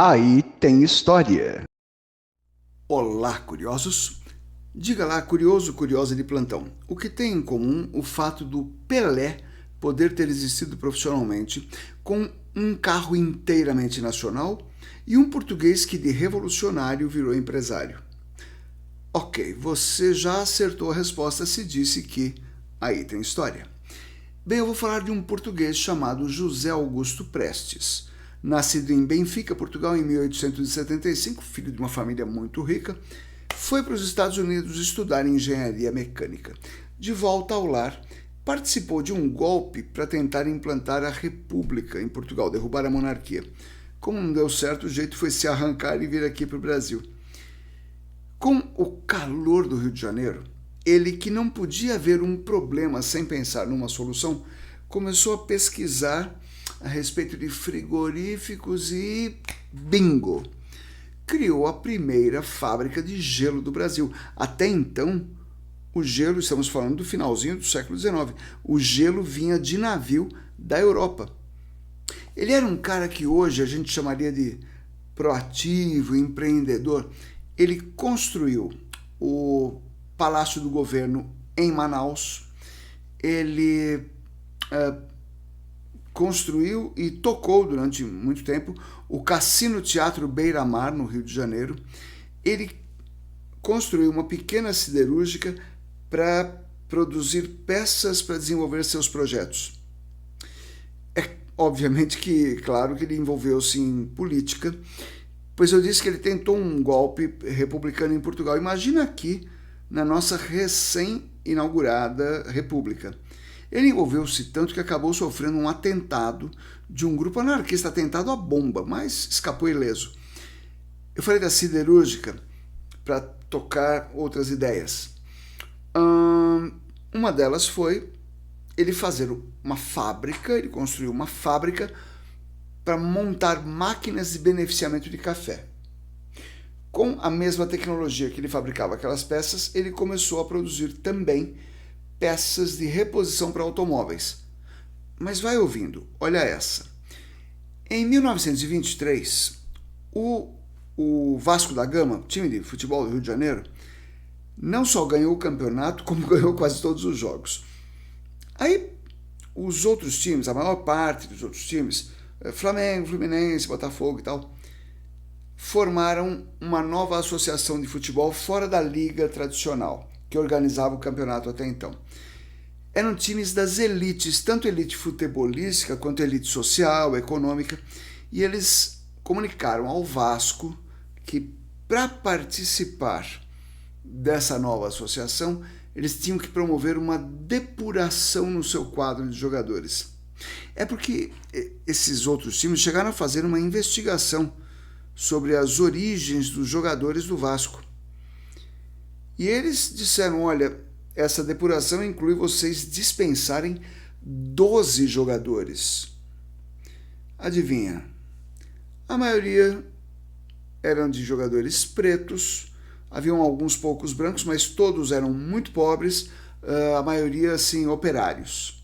Aí tem história. Olá, curiosos! Diga lá, curioso, curiosa de plantão, o que tem em comum o fato do Pelé poder ter existido profissionalmente com um carro inteiramente nacional e um português que de revolucionário virou empresário? Ok, você já acertou a resposta se disse que aí tem história. Bem, eu vou falar de um português chamado José Augusto Prestes. Nascido em Benfica, Portugal, em 1875, filho de uma família muito rica, foi para os Estados Unidos estudar engenharia mecânica. De volta ao lar, participou de um golpe para tentar implantar a República em Portugal, derrubar a monarquia. Como não deu certo, o jeito foi se arrancar e vir aqui para o Brasil. Com o calor do Rio de Janeiro, ele, que não podia ver um problema sem pensar numa solução, começou a pesquisar a respeito de frigoríficos e bingo! Criou a primeira fábrica de gelo do Brasil. Até então, o gelo, estamos falando do finalzinho do século XIX, o gelo vinha de navio da Europa. Ele era um cara que hoje a gente chamaria de proativo, empreendedor. Ele construiu o Palácio do Governo em Manaus, ele construiu e tocou durante muito tempo o Cassino Teatro Beira-Mar, no Rio de Janeiro. Ele construiu uma pequena siderúrgica para produzir peças para desenvolver seus projetos. É obviamente que, claro, que ele envolveu-se em política, pois eu disse que ele tentou um golpe republicano em Portugal. Imagina aqui, na nossa recém-inaugurada república. Ele envolveu-se tanto que acabou sofrendo um atentado de um grupo anarquista, atentado à bomba, mas escapou ileso. Eu falei da siderúrgica para tocar outras ideias. Uma delas foi ele fazer uma fábrica, ele construiu uma fábrica para montar máquinas de beneficiamento de café. Com a mesma tecnologia que ele fabricava aquelas peças, ele começou a produzir também peças de reposição para automóveis. Mas vai ouvindo, olha essa. Em 1923, o Vasco da Gama, time de futebol do Rio de Janeiro, não só ganhou o campeonato, como ganhou quase todos os jogos. Aí, os outros times, a maior parte dos outros times, Flamengo, Fluminense, Botafogo e tal, formaram uma nova associação de futebol fora da liga tradicional, que organizava o campeonato até então. Eram times das elites, tanto elite futebolística quanto elite social, econômica, e eles comunicaram ao Vasco que, para participar dessa nova associação, eles tinham que promover uma depuração no seu quadro de jogadores. É porque esses outros times chegaram a fazer uma investigação sobre as origens dos jogadores do Vasco. E eles disseram, olha, essa depuração inclui vocês dispensarem 12 jogadores. Adivinha? A maioria eram de jogadores pretos, haviam alguns poucos brancos, mas todos eram muito pobres, a maioria, assim, operários.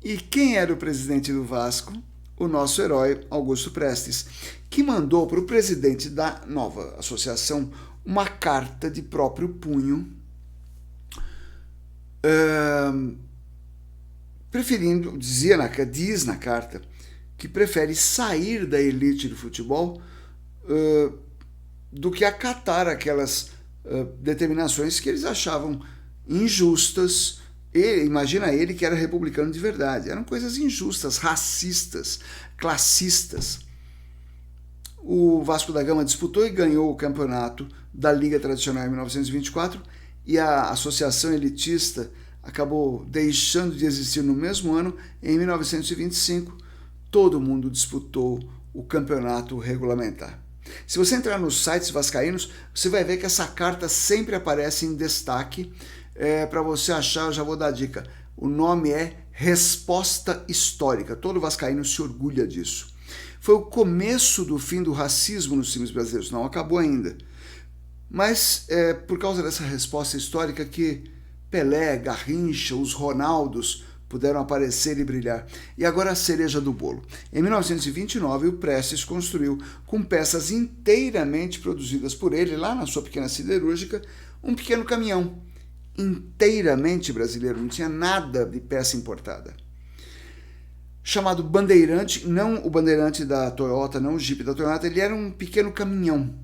E quem era o presidente do Vasco? O nosso herói Augusto Prestes, que mandou para o presidente da nova associação uma carta de próprio punho, preferindo, diz na carta, que prefere sair da elite do futebol do que acatar aquelas determinações que eles achavam injustas. Imagina ele que era republicano de verdade. Eram coisas injustas, racistas, classistas. O Vasco da Gama disputou e ganhou o campeonato da Liga Tradicional em 1924 e a Associação Elitista acabou deixando de existir no mesmo ano. Em 1925, todo mundo disputou o campeonato regulamentar. Se você entrar nos sites vascaínos, você vai ver que essa carta sempre aparece em destaque. Para você achar, eu já vou dar a dica. O nome é Resposta Histórica. Todo vascaíno se orgulha disso. Foi o começo do fim do racismo nos times brasileiros. Não acabou ainda. Mas por causa dessa resposta histórica que Pelé, Garrincha, os Ronaldos puderam aparecer e brilhar. E agora a cereja do bolo. Em 1929, o Prestes construiu, com peças inteiramente produzidas por ele, lá na sua pequena siderúrgica, um pequeno caminhão, inteiramente brasileiro, não tinha nada de peça importada. Chamado Bandeirante, não o Bandeirante da Toyota, não o Jeep da Toyota, ele era um pequeno caminhão.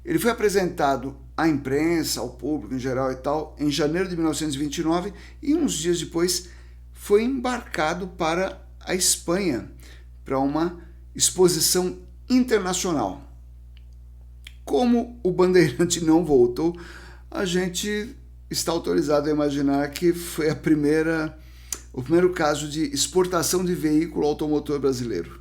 Ele foi apresentado à imprensa, ao público em geral e tal, em janeiro de 1929 e uns dias depois foi embarcado para a Espanha, para uma exposição internacional. Como o Bandeirante não voltou, a gente está autorizado a imaginar que foi o primeiro caso de exportação de veículo automotor brasileiro.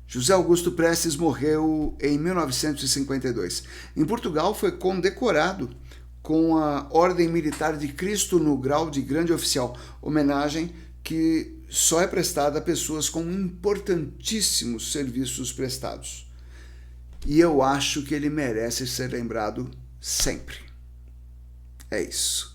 José Augusto Prestes morreu em 1952. Em Portugal foi condecorado com a Ordem Militar de Cristo no grau de grande oficial, homenagem que só é prestada a pessoas com importantíssimos serviços prestados. E eu acho que ele merece ser lembrado sempre. É isso.